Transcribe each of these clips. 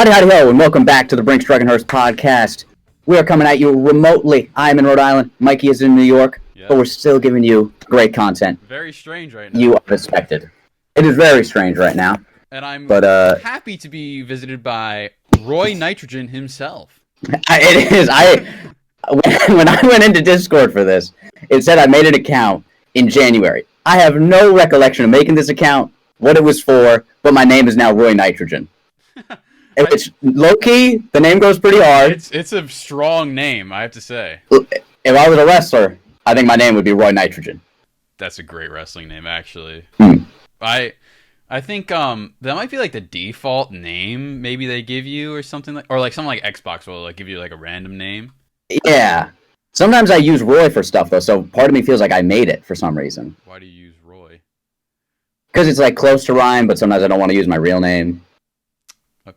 Howdy, howdy, ho, and welcome back to the Brinx Hearse podcast. We are coming at you remotely. I am in Rhode Island. Mikey is in New York, but we're still giving you great content. Very strange right now. You are expected. It is very strange right now. And I'm happy to be visited by Roy Nitrogen himself. It is. When I went into Discord for this, it said I made an account in January. I have no recollection of making this account, what it was for, but my name is now Roy Nitrogen. It's low-key, the name goes pretty hard. It's a strong name, I have to say. If I was a wrestler, I think my name would be Roy Nitrogen. That's a great wrestling name, actually. Hmm. I think that might be like the default name maybe they give you or something like, or like something like Xbox will like give you like a random name. Yeah. Sometimes I use Roy for stuff though, so part of me feels like I made it for some reason. Why do you use Roy? Because it's like close to rhyme, but sometimes I don't want to use my real name.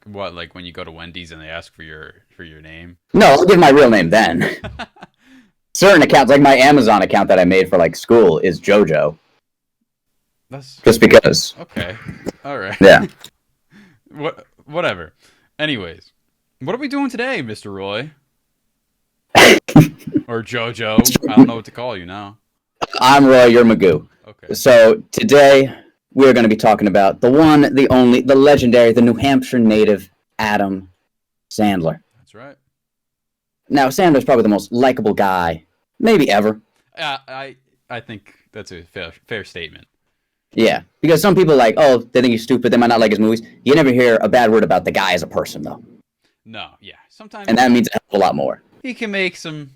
What, like when you go to Wendy's and they ask for your name? No, I'll give my real name then. Certain accounts, like my Amazon account that I made for like school, is JoJo. That's just because. Okay. All right. Yeah. Whatever. Anyways, what are we doing today, Mr. Roy? Or JoJo? I don't know what to call you now. I'm Roy. You're Magoo. Okay. So today we're going to be talking about the one, the only, the legendary, the New Hampshire native Adam Sandler. That's right. Now Sandler's probably the most likable guy, maybe ever. I think that's a fair statement. Yeah, because some people like, oh, they think he's stupid, they might not like his movies. You never hear a bad word about the guy as a person, though. No, yeah. Sometimes. And that means a hell of a lot more. He can make some,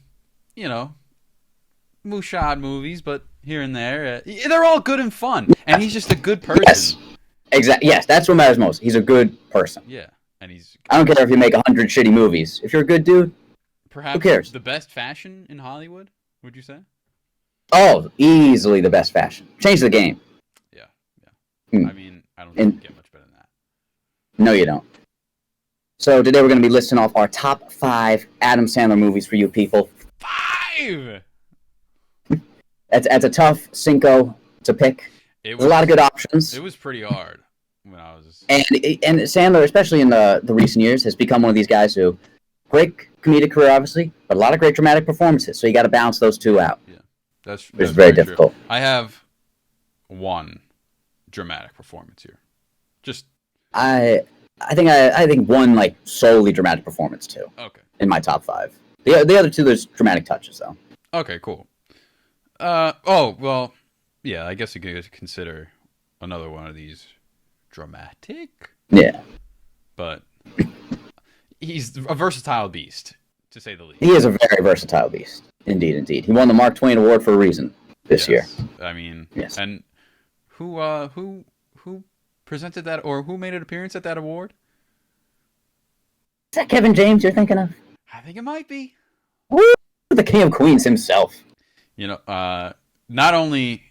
mooshad movies, but here and there, they're all good and fun. And he's just a good person. Yes, exactly. Yes, that's what matters most. He's a good person. Yeah, and he's. I don't care if you make 100 shitty movies. If you're a good dude, perhaps who cares? The best fashion in Hollywood, would you say? Oh, easily the best fashion. Change the game. I mean, I don't think you get much better than that. No, you don't. So today we're going to be listing off our top 5 Adam Sandler movies for you people. 5! That's a tough cinco to pick. There's a lot of good options. It was pretty hard when I was. And Sandler, especially in the recent years, has become one of these guys who great comedic career, obviously, but a lot of great dramatic performances. So you got to balance those two out. Yeah, that's very difficult. I have one dramatic performance here. Just I think one like solely dramatic performance too. Okay. In my top 5. The other two there's dramatic touches though. Okay, cool. Oh well, yeah. I guess you could consider another one of these dramatic. Yeah. But he's a versatile beast, to say the least. He is a very versatile beast. Indeed. He won the Mark Twain Award for a reason this year. I mean, yes. And who presented that, or who made an appearance at that award? Is that Kevin James you're thinking of? I think it might be. Woo! The King of Queens himself. Not only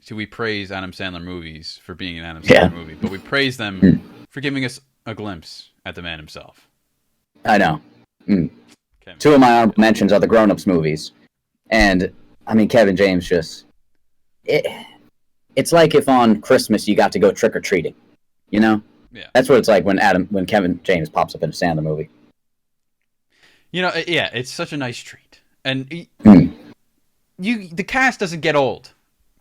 do we praise Adam Sandler movies for being an Adam Sandler movie, but we praise them for giving us a glimpse at the man himself. I know. 2 of my honorable mentions are the Grown Ups movies. And, I mean, Kevin James just... It's like if on Christmas you got to go trick-or-treating, you know? Yeah. That's what it's like when Kevin James pops up in a Sandler movie. Yeah, it's such a nice treat. And the cast doesn't get old,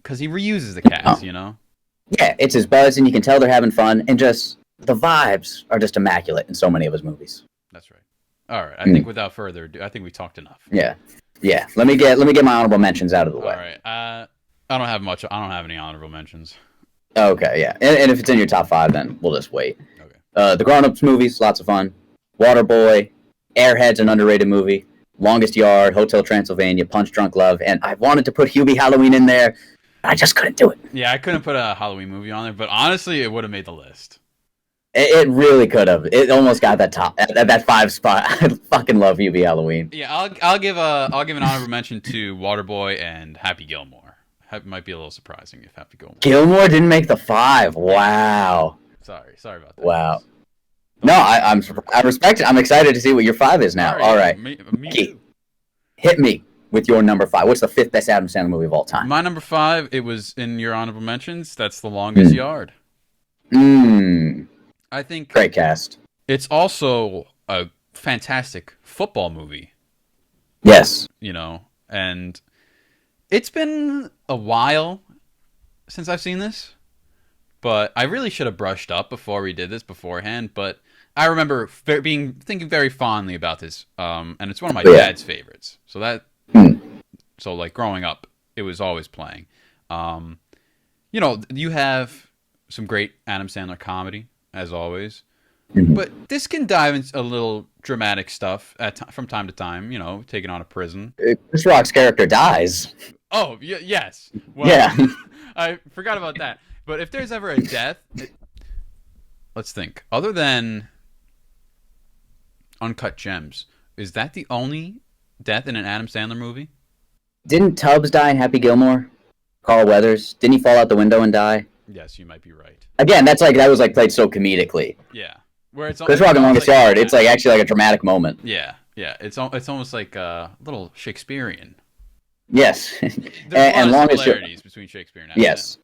because he reuses the cast, Yeah, it's his buzz, and you can tell they're having fun, and just, the vibes are just immaculate in so many of his movies. That's right. All right, I think without further ado, I think we talked enough. Yeah. Let me get my honorable mentions out of the way. All right, I don't have much. I don't have any honorable mentions. Okay, yeah. And if it's in your top 5, then we'll just wait. Okay. The Grown Ups movies, lots of fun. Waterboy, Airhead's an underrated movie. Longest Yard, Hotel Transylvania, Punch Drunk Love, and I wanted to put Hubie Halloween in there. I just couldn't do it. Yeah, I couldn't put a Halloween movie on there, but honestly, it would have made the list. It really could have. It almost got that top, that 5 spot. I fucking love Hubie Halloween. Yeah, I'll give an honorable mention to Waterboy and Happy Gilmore. It might be a little surprising if Happy Gilmore. Gilmore didn't make the 5. Wow. Sorry about that. Wow. No, I'm respect it. I'm excited to see what your 5 is now. All right. Me too. Hit me with your number 5. What's the 5th best Adam Sandler movie of all time? My number 5, it was in your honorable mentions. That's The Longest Yard. I think great cast. It's also a fantastic football movie. Yes. You know, and it's been a while since I've seen this, but I really should have brushed up before we did this beforehand. But I remember thinking very fondly about this, and it's one of my dad's favorites. So like growing up, it was always playing. You know, you have some great Adam Sandler comedy as always, but this can dive into a little dramatic stuff from time to time. You know, taking on a prison. Chris Rock's character dies. Oh, yes. Well, yeah. I forgot about that. But if there's ever a death, let's think. Other than Uncut Gems, is that the only death in an Adam Sandler movie? Didn't Tubbs die in Happy Gilmore? Carl Weathers? Didn't he fall out the window and die? Yes, you might be right. Again, that was played so comedically. Yeah. Where it's Chris Rock in Longest Yard, it's actually like a dramatic moment. Yeah. It's almost like a little Shakespearean. Yes. There's a lot of similarities between Shakespeare and Adam Yes.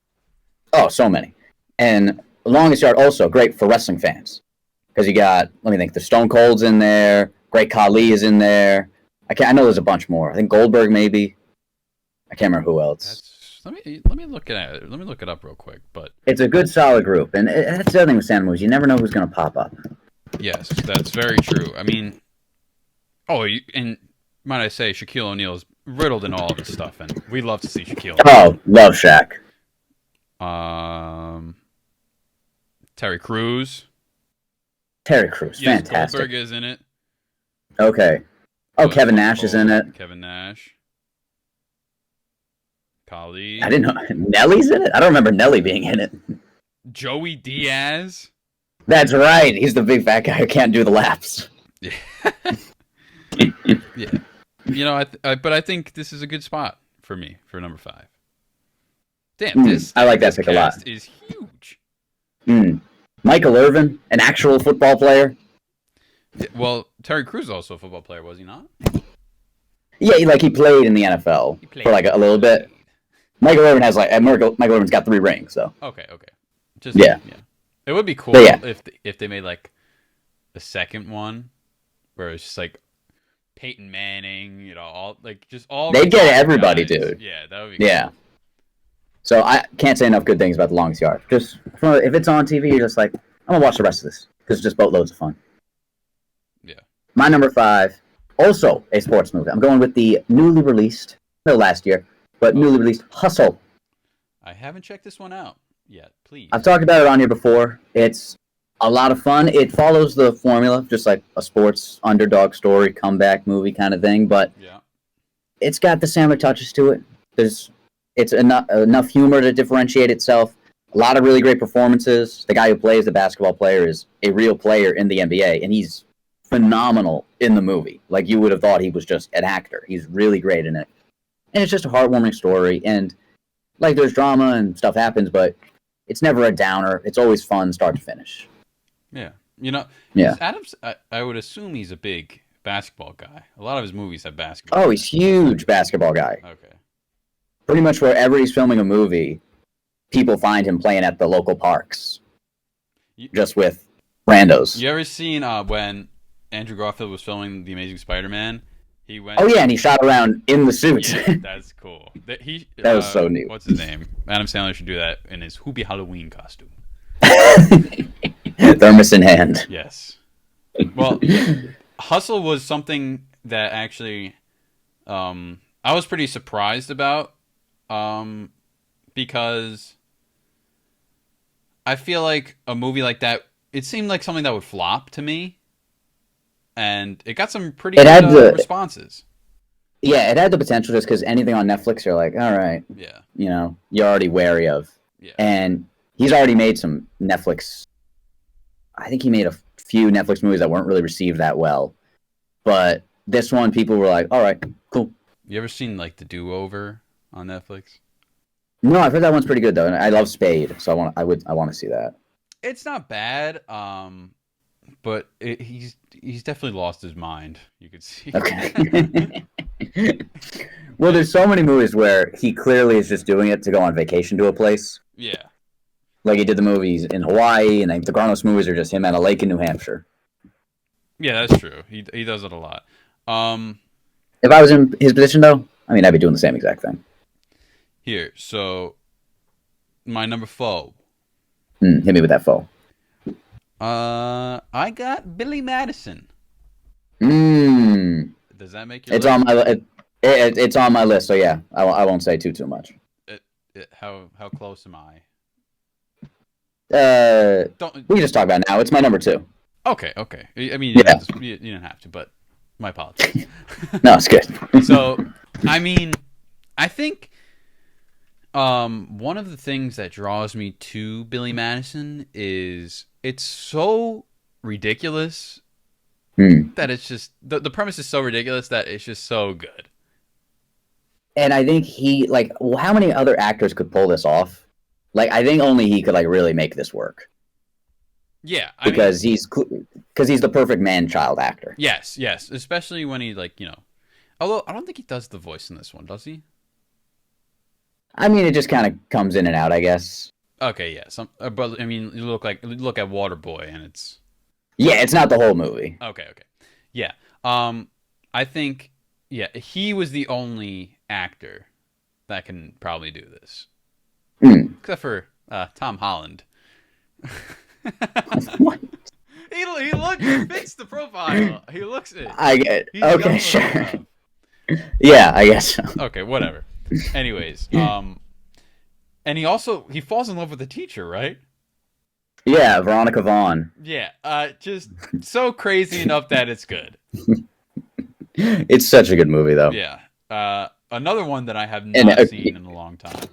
Oh, so many. And Longest Yard also great for wrestling fans. Because you got, let me think, the Stone Cold's in there, Great Khali is in there. I know there's a bunch more. I think Goldberg maybe. I can't remember who else. Let me look at it. Let me look it up real quick. But it's a good solid group, and that's the other thing with Sandler movies. You never know who's going to pop up. Yes, that's very true. I mean, and might I say, Shaquille O'Neal is riddled in all of this stuff, and we love to see Shaquille. Oh, love Shaq. Terry Crews. Fantastic. Goldberg is in it. Okay. Oh, Kevin Nash is in it. Kevin Nash. Khali. I didn't know Nelly's in it. I don't remember Nelly being in it. Joey Diaz. That's right. He's the big fat guy who can't do the laps. Yeah. Yeah. You know, but I think this is a good spot for me for number 5. Damn, I like that pick a lot. Is huge. Michael Irvin, an actual football player. Well, Terry Crews is also a football player, was he not? Yeah, he played in the NFL for like a little bit. Michael Irvin has Michael Irvin's got 3 rings, so. Okay. Yeah. It would be cool if they made like the second one, where it's just like Peyton Manning, you know, all. They'd get everybody, guys. Dude. Yeah, that would be. Cool. Yeah. So I can't say enough good things about The Longest Yard. Just if it's on TV, you're just like, I'm gonna watch the rest of this because it's just boatloads of fun. Yeah. My number 5, also a sports movie. I'm going with the newly released, no, last year, but newly released Hustle. I haven't checked this one out yet. Please. I've talked about it on here before. It's a lot of fun. It follows the formula, just like a sports underdog story, comeback movie kind of thing, but it's got the Sandler touches to it. It's enough humor to differentiate itself. A lot of really great performances. The guy who plays the basketball player is a real player in the NBA, and he's phenomenal in the movie. Like, you would have thought he was just an actor. He's really great in it. And it's just a heartwarming story, and like, there's drama and stuff happens, but it's never a downer. It's always fun start to finish. Yeah. You know, Adams, I would assume he's a big basketball guy. A lot of his movies have basketball. Oh, he's huge basketball guy. Okay. Pretty much wherever he's filming a movie, people find him playing at the local parks. Just with randos. You ever seen when Andrew Garfield was filming The Amazing Spider-Man? He went. Oh yeah, and he shot around in the suits. Yeah, that's cool. That was so neat. What's his name? Adam Sandler should do that in his Hoobie Halloween costume. Thermos in hand. Yes. Well, Hustle was something that actually I was pretty surprised about because I feel like a movie like that, it seemed like something that would flop to me. And it got some pretty good responses. Yeah, it had the potential just because anything on Netflix, you're like, all right. Yeah. You know, you're already wary of. Yeah. And he's already made some Netflix. I think he made a few Netflix movies that weren't really received that well. But this one, people were like, all right, cool. You ever seen, like, The Do-Over on Netflix? No, I've heard that one's pretty good, though. And I love Spade, so I want to see that. It's not bad, but he's definitely lost his mind. You could see. Okay. Well, there's so many movies where he clearly is just doing it to go on vacation to a place. Yeah. Like he did the movies in Hawaii, and like the Garnos movies are just him at a lake in New Hampshire. Yeah, that's true. He does it a lot. Um, If I was in his position, though, I mean, I'd be doing the same exact thing. Here, so my number 4. Hit me with that foe. I got Billy Madison. Mmm. Does that make your It's list? on my it's on my list. So yeah, I won't say too much. How close am I? Don't. We can just talk about it now. It's my number two. Okay, okay. I mean, Yeah. you didn't have to, but my apologies. No, it's good. So, I mean, I think one of the things that draws me to Billy Madison is it's so ridiculous that it's just the premise is so ridiculous that it's just so good. And I think he like well, how many other actors could pull this off? Like I think only he could like really make this work Yeah, I mean, because he's the perfect man-child actor. yes, yes, especially when he like although I don't think he does the voice in this one, does he? I mean, it just kind of comes in and out, I guess. Okay, yeah, but I mean, you look at Waterboy and it's Yeah, it's not the whole movie. okay, okay, yeah. I think yeah, he was the only actor that can probably do this, Mm. except for Tom Holland. What? He fits the profile. He looks it. I get He's okay, young sure. enough. Yeah, I guess so. Okay, whatever. Anyways, and he falls in love with the teacher, right? Yeah, Veronica Vaughn. Yeah, just so crazy enough that it's good. It's such a good movie, though. Yeah. Another one that I have And not seen in a long time.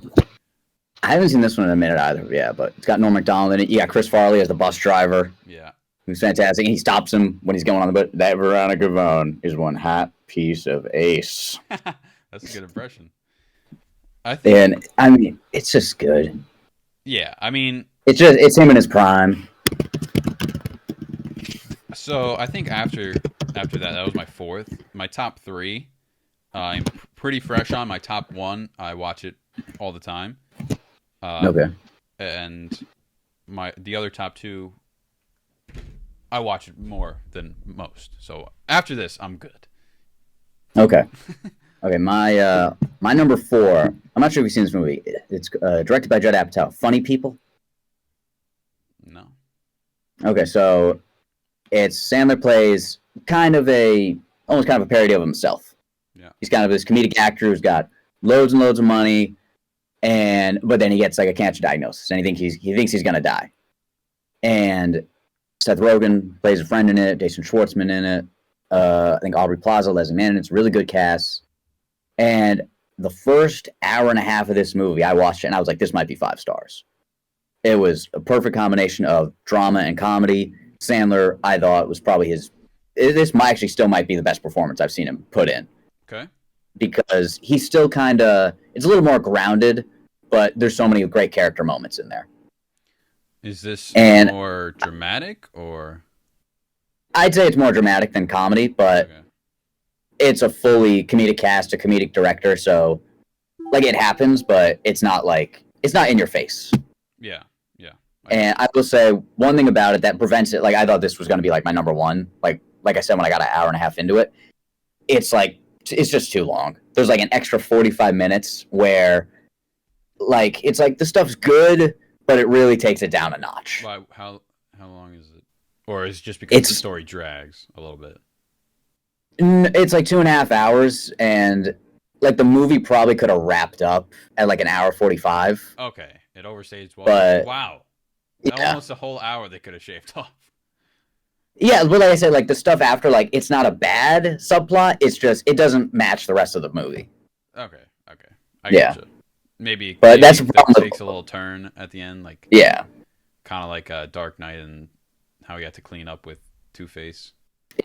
I haven't seen this one in a minute either. Yeah, but it's got Norm Macdonald in it. You got Chris Farley as the bus driver, Yeah. who's fantastic. And he stops him when he's going on the boat. That Veronica Vaughn is one hot piece of ace. That's a good impression. I think. And I mean, it's just good. Yeah, I mean, It's him in his prime. so I think after that was my 4th. My top 3, I'm pretty fresh on. My top 1, I watch it all the time. Okay. And the other top 2, I watch it more than most. So after this, I'm good. Okay. Okay. My number 4. I'm not sure if you've seen this movie. It's directed by Judd Apatow. Funny People. No. Okay, so it's Sandler plays almost kind of a parody of himself. Yeah. He's kind of this comedic actor who's got loads and loads of money, but then he gets like a cancer diagnosis, and he thinks he's gonna die. And Seth Rogen plays a friend in it, Jason Schwartzman in it, I think Aubrey Plaza, Leslie Mann. It's a really good cast. And the first hour and a half of this movie, I watched it and I was like, this might be 5 stars. It was a perfect combination of drama and comedy. Sandler, I thought, was probably this might actually still might be the best performance I've seen him put in. Okay. Because he's still it's a little more grounded, but there's so many great character moments in there. Is this And more dramatic or? I'd say it's more dramatic than comedy, but Okay. it's a fully comedic cast, a comedic director, so like it happens, but it's not in your face. Yeah. Yeah. And I will say one thing about it that prevents it, like I thought this was going to be like my number 1. Like I said, when I got an hour and a half into it, it's just too long. There's like an extra 45 minutes where like it's like the stuff's good, but it really takes it down a notch. Why? How long is it? Or is it just because the story drags a little bit? It's like 2.5 hours, and like the movie probably could have wrapped up at like an hour 45. Okay, it overstays well. But wow, yeah. Almost a whole hour they could have shaved off. Yeah, but like I said, like the stuff after, like it's not a bad subplot. It's just it doesn't match the rest of the movie. Okay, I Yeah. gotcha. Maybe, But maybe that's the problem it with- takes a little turn at the end, like Yeah, kind of like Dark Knight and how he had to clean up with Two-Face.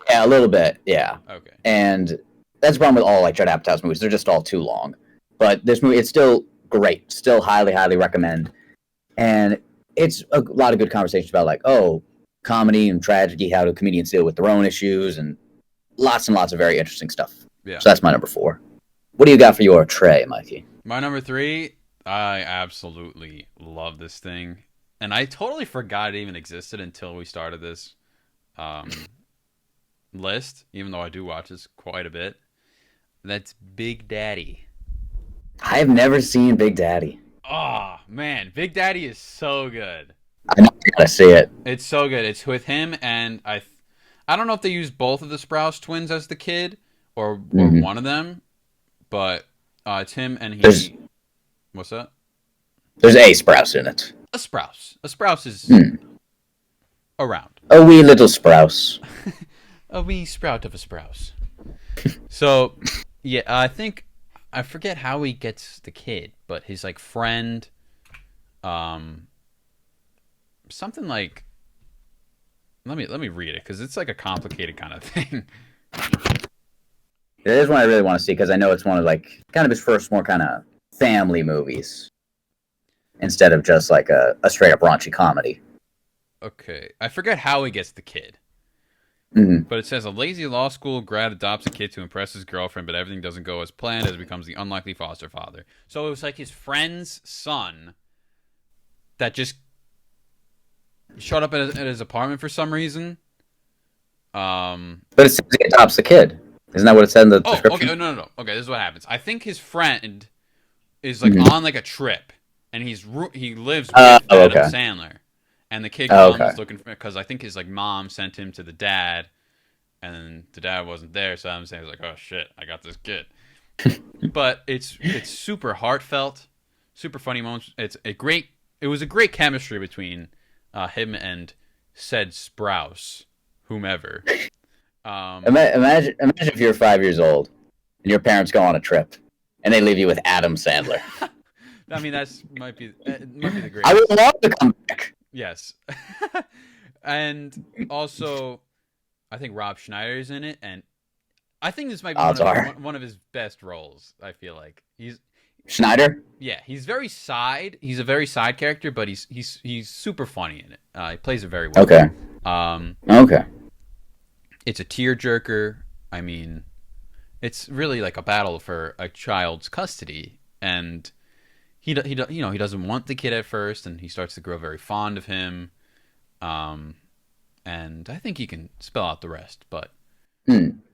yeah, a little bit. Yeah, Okay, and that's the problem with all like Judd Apatow's movies. They're just all too long. But this movie, it's still great. Still highly, highly recommend. And it's a lot of good conversations about like, comedy and tragedy, how do comedians deal with their own issues, and lots of very interesting stuff. yeah. So that's my number 4. What do you got for your tray, Mikey? My number 3, I absolutely love this thing, and I totally forgot it even existed until we started this. list, even though I do watch this quite a bit. That's Big Daddy. I have never seen Big Daddy. Oh man, Big Daddy is so good. I know I gotta see it. It's so good. It's with him and I don't know if they use both of the Sprouse twins as the kid or one of them, but it's him and he. What's that? There's a Sprouse in it. A Sprouse. A Sprouse is around. A wee little Sprouse. A wee sprout of a Sprouse. So, yeah, I forget how he gets the kid, but his like friend, something like. Let me read it because it's like a complicated kind of thing. It is one I really want to see because I know it's one of like kind of his first more kind of family movies instead of just like a straight up raunchy comedy. Okay, I forget how he gets the kid. But it says a lazy law school grad adopts a kid to impress his girlfriend, but everything doesn't go as planned as he becomes the unlikely foster father. So it was like his friend's son that just showed up at his apartment for some reason. But it says he adopts the kid. Isn't that what it said in the description? Okay, no. Okay, this is what happens. I think his friend is like on like a trip, and he lives with Adam Sandler, and the kid comes looking for because I think his like mom sent him to the dad, and the dad wasn't there, so Adam Sandler's like, oh shit, I got this kid. But it's super heartfelt, super funny moments. It was a great chemistry between him and said Sprouse, whomever. Imagine if you're 5 years old and your parents go on a trip and they leave you with Adam Sandler. I mean, might be the greatest. I would love to come back. Yes. And also, I think Rob Schneider's in it, and I think this might be one of his best roles, I feel like. Schneider? Yeah, he's a very side character, but he's super funny in it. He plays it very well. Okay. Okay. It's a tearjerker. I mean, it's really like a battle for a child's custody, and he doesn't want the kid at first, and he starts to grow very fond of him. And I think he can spell out the rest, but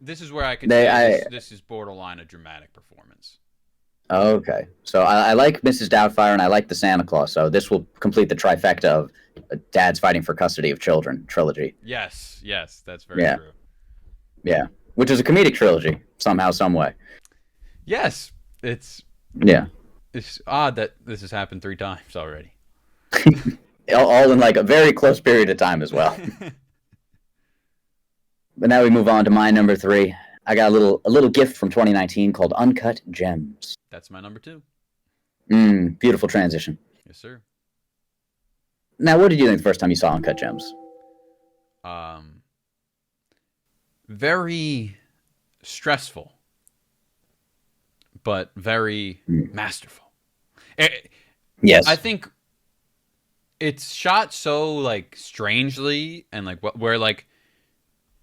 this is where I could say this is borderline a dramatic performance. Okay. So I like Mrs. Doubtfire and I like the Santa Claus, so this will complete the trifecta of dads fighting for custody of children trilogy. Yes, that's very true. Yeah, which is a comedic trilogy somehow, some way. Yes, it's odd that this has happened 3 times already. All in like a very close period of time as well. But now we move on to my number 3. I got a little gift from 2019 called Uncut Gems. That's my number 2. Beautiful transition. Yes, sir. Now, what did you think the first time you saw Uncut Gems? Very stressful, but very masterful. Yes. I think it's shot so like strangely and like where like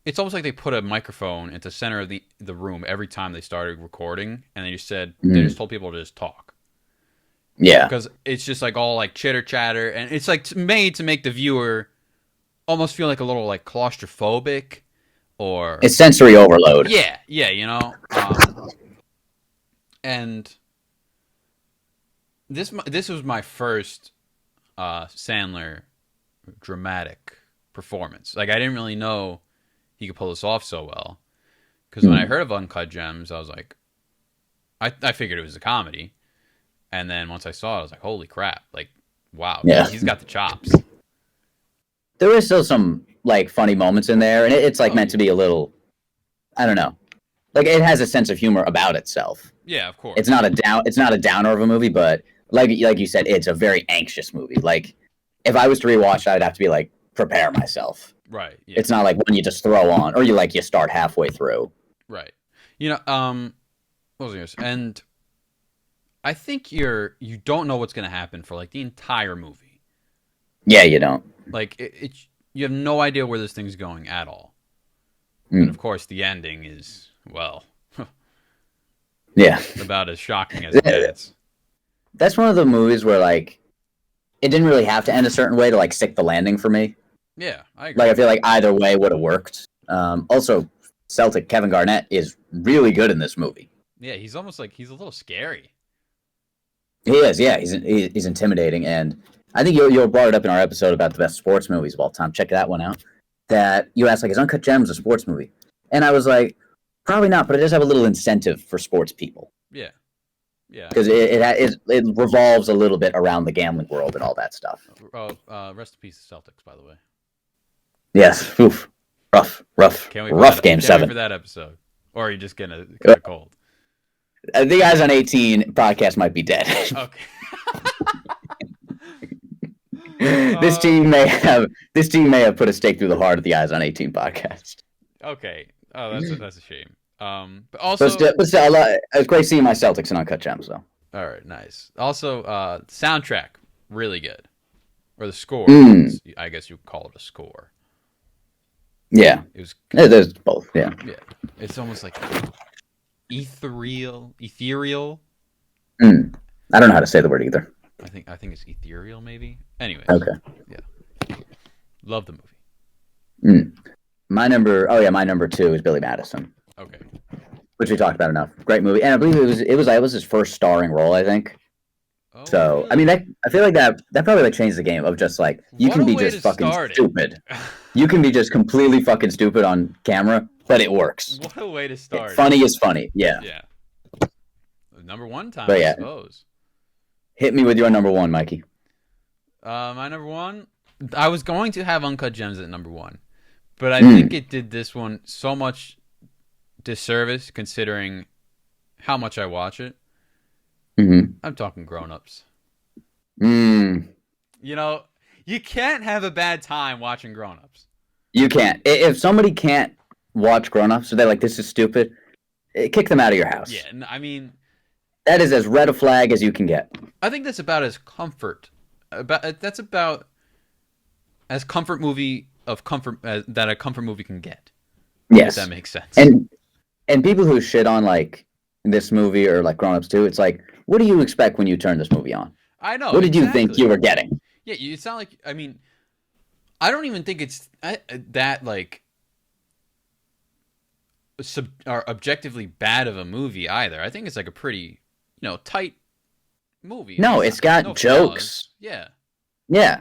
it's almost like they put a microphone at the center of the room every time they started recording, and they just told people to just talk. Yeah. Because it's just like all like chitter chatter, and it's like made to make the viewer almost feel like a little like claustrophobic, or it's sensory overload. Yeah, you know. And this was my first Sandler dramatic performance. Like I didn't really know he could pull this off so well, because when I heard of Uncut Gems, I was like, I figured it was a comedy, and then once I saw it, I was like, holy crap! Like, wow, he's got the chops. There is still some like funny moments in there, and it's like meant to be a little, I don't know, like it has a sense of humor about itself. Yeah, of course. It's not a downer of a movie, but like you said, it's a very anxious movie. Like if I was to rewatch it, I'd have to be like prepare myself. Right. Yeah. It's not like one you just throw on, or you start halfway through. Right. You know, what was I gonna say? And I think you don't know what's gonna happen for like the entire movie. Yeah, you don't. Like you have no idea where this thing's going at all. And of course, the ending is about as shocking as it gets. That's one of the movies where like it didn't really have to end a certain way to like stick the landing for me. Yeah, I agree. Like I feel like either way would have worked. Also, Celtic Kevin Garnett is really good in this movie. Yeah, he's almost like he's a little scary. He is, yeah. He's intimidating, and I think you brought it up in our episode about the best sports movies of all time. Check that one out. That you asked, like, is Uncut Gems a sports movie? And I was like, probably not, but it does have a little incentive for sports people. Yeah, yeah. Because it revolves a little bit around the gambling world and all that stuff. Rest in peace, Celtics, by the way. Yes, oof, rough game 7 for that episode, or are you just getting a cold? The Guys on 18 podcast might be dead. Okay. This team may have put a stake through the heart of the Guys on 18 podcast. Okay. Oh, that's a shame. But also, but still, it's great seeing my Celtics in Uncut Gems, though. All right, nice. Also, soundtrack really good, or the score. I guess you would call it a score. Yeah, it was. There's both. Yeah. Yeah, it's almost like ethereal. I don't know how to say the word either. I think it's ethereal, maybe. Anyways. Okay. Yeah. Love the movie. My number 2 is Billy Madison. Okay. Which we talked about enough. Great movie, and I believe it was his first starring role, I think. Oh, so really? I mean, I feel like that probably like changed the game of just like you can be just fucking stupid. You can be just completely fucking stupid on camera, but it works. What a way to start! Funny is funny. Yeah. Yeah. Number 1 time, but I suppose. Hit me with your number 1, Mikey. My number 1, I was going to have Uncut Gems at number 1, but I think it did this one so much disservice considering how much I watch it. I'm talking Grown Ups. You know, you can't have a bad time watching Grown Ups. You can't. If somebody can't watch Grown Ups, so they're like, this is stupid, kick them out of your house. Yeah, I mean, that is as red a flag as you can get. I think that's about as comfort. That's about as comfort movie of comfort that a comfort movie can get. Yes, if that makes sense. And people who shit on like this movie or like Grown Ups too, it's like, what do you expect when you turn this movie on? I know. What did you think you were getting? Yeah, you sound like. I mean, I don't even think it's that like or objectively bad of a movie either. I think it's like a pretty, tight movie. No, it's got jokes. Yeah. Yeah,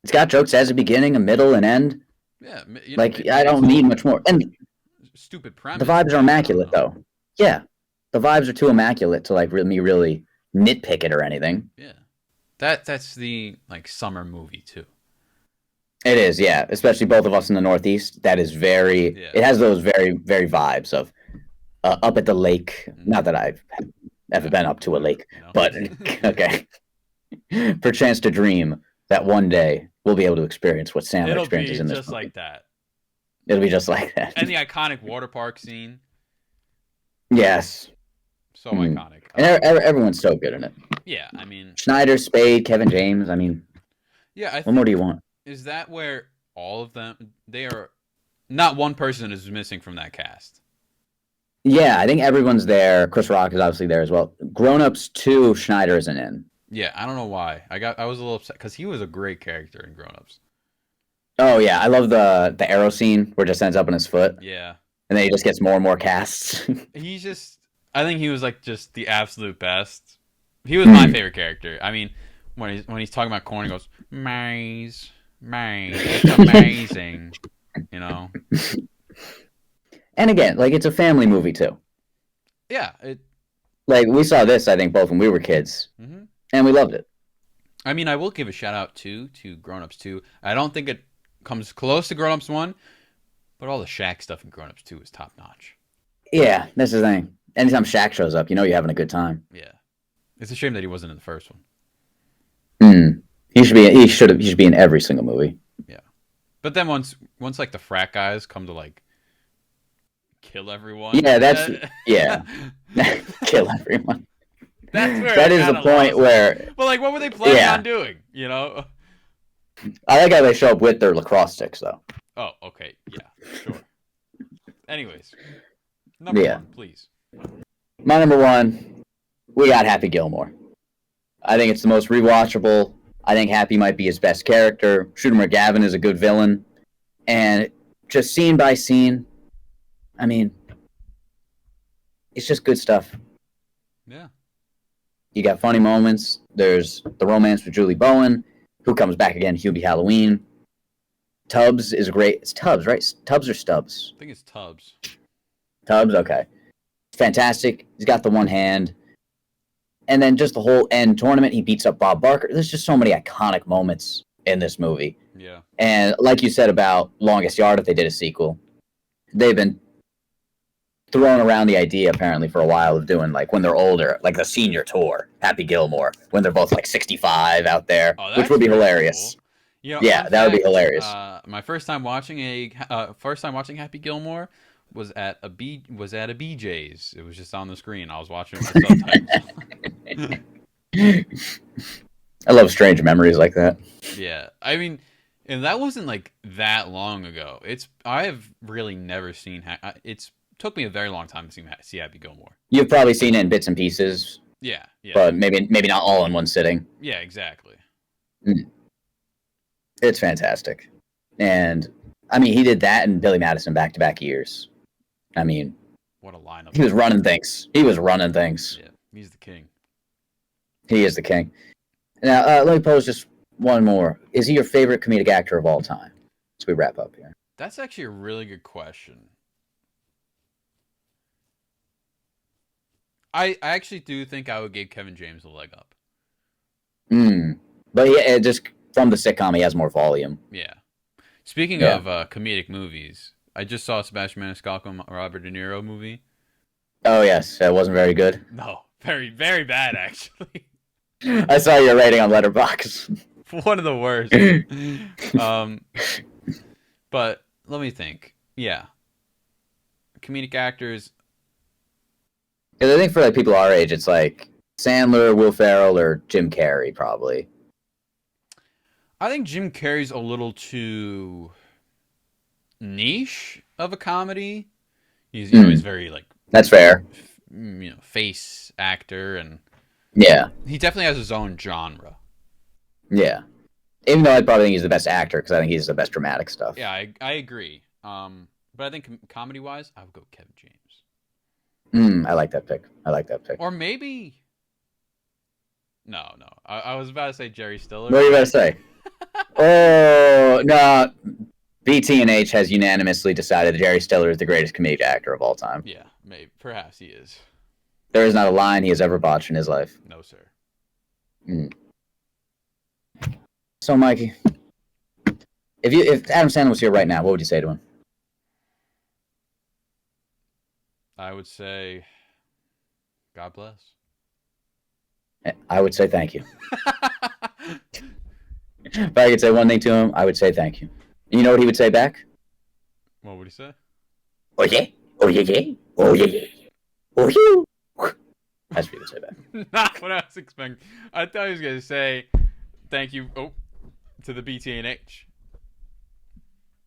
it's got jokes as a beginning, a middle, and end. Yeah, I don't need much more. And stupid premise. The vibes are immaculate, though. Yeah, the vibes are too immaculate to like really nitpick it or anything. Yeah, that's the like summer movie too. It is, yeah. Especially both of us in the Northeast. That is very. Yeah. It has those very vibes of up at the lake. Not that I've ever been up to a lake, but okay. Perchance to dream that one day we'll be able to experience what Sandler experiences in this just movie. Like that. It'll be just like that. And the iconic water park scene. Yes. So iconic. And everyone's so good in it. Yeah, I mean... Schneider, Spade, Kevin James, I mean... Yeah, what more do you want? Is that where all of them... They are... Not one person is missing from that cast. Yeah, I think everyone's there. Chris Rock is obviously there as well. Grown Ups 2, Schneider isn't in. Yeah, I don't know why. I was a little upset because he was a great character in Grown Ups. Oh yeah, I love the arrow scene where it just ends up in his foot. Yeah. And then he just gets more and more casts. I think he was like just the absolute best. He was my favorite character. I mean, when he's talking about corn, he goes, "Maze, it's amazing," And again, like it's a family movie too. Yeah, like we saw this, I think, both when we were kids, and we loved it. I mean, I will give a shout out to Grown Ups 2. I don't think it comes close to Grown Ups 1, but all the Shaq stuff in Grown Ups 2 is top notch. Yeah, that's the thing. Anytime Shaq shows up, you're having a good time. Yeah, it's a shame that he wasn't in the first one. He should be in every single movie. Yeah, but then once like the frat guys come to like kill everyone. Yeah, kill everyone. That is the point where. Well, like, what were they planning on doing? I like how they show up with their lacrosse sticks, though. Oh, okay, yeah, sure. Anyways, number 1, please. My number 1, we got Happy Gilmore. I think it's the most rewatchable. I think Happy might be his best character. Shooter McGavin is a good villain, and just scene by scene, I mean, it's just good stuff. Yeah. You got funny moments. There's the romance with Julie Bowen, who comes back again, Hubie Halloween. Tubbs is great. It's Tubbs, right? Tubbs or Stubbs? I think it's Tubbs. Tubbs, okay. Fantastic. He's got the one hand. And then just the whole end tournament, he beats up Bob Barker. There's just so many iconic moments in this movie. Yeah. And like you said about Longest Yard, if they did a sequel, they've been throwing around the idea apparently for a while of doing like when they're older, like the senior tour, Happy Gilmore, when they're both like 65 out there, which would be hilarious. Cool. You know, yeah, that would be hilarious. My first time watching Happy Gilmore was at a BJ's. It was just on the screen. I was watching it with subtitles. I love strange memories like that. Yeah, I mean, and that wasn't like that long ago. I have really never seen. It's took me a very long time to see Happy Gilmore. You've probably seen it in bits and pieces. Yeah. But maybe not all in one sitting. Yeah, exactly. It's fantastic. And I mean, he did that and Billy Madison back-to-back years. I mean, what a lineup. He was running things. Yeah, he's the king. He is the king. Now, let me pose just one more. Is he your favorite comedic actor of all time? As we wrap up here. That's actually a really good question. I actually do think I would give Kevin James a leg up. But yeah, just from the sitcom, he has more volume. Yeah. Speaking of comedic movies, I just saw a Sebastian Maniscalco Robert De Niro movie. Oh yes, that wasn't very good. No, very very bad actually. I saw your rating on Letterboxd. One of the worst. But let me think. Yeah, comedic actors. Because I think for like people our age, it's like Sandler, Will Ferrell, or Jim Carrey, probably. I think Jim Carrey's a little too niche of a comedy. He's he's very like that's fair. Face actor, and yeah, he definitely has his own genre. Yeah, even though I probably think he's the best actor because I think he's the best dramatic stuff. Yeah, I agree. But I think comedy wise, I would go Kevin James. I like that pick. Or maybe no. I was about to say Jerry Stiller. What are you about to say? Oh no. BT&H has unanimously decided that Jerry Stiller is the greatest comedic actor of all time. Yeah, maybe. Perhaps he is. There is not a line he has ever botched in his life. No, sir. So, Mikey, if Adam Sandler was here right now, what would you say to him? I would say, God bless. I would say thank you. If I could say one thing to him, I would say thank you. And you know what he would say back? What would he say? Oh yeah, oh yeah, yeah, oh yeah, yeah, oh you. That's what he would say back. Not what I was expecting. I thought he was gonna say thank you. To the BT&H.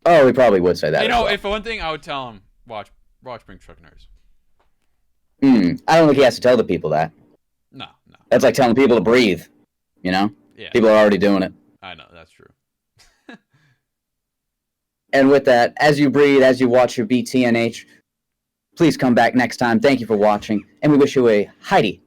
Oh, he probably would say that. You know, if one thing I would tell him, watch Brinx Truck Nerds. I don't think he has to tell the people that. No. That's like telling people to breathe. You know? Yeah. People are already doing it. I know, that's true. And with that, as you breathe, as you watch your BT&H, please come back next time. Thank you for watching, and we wish you a Heidi.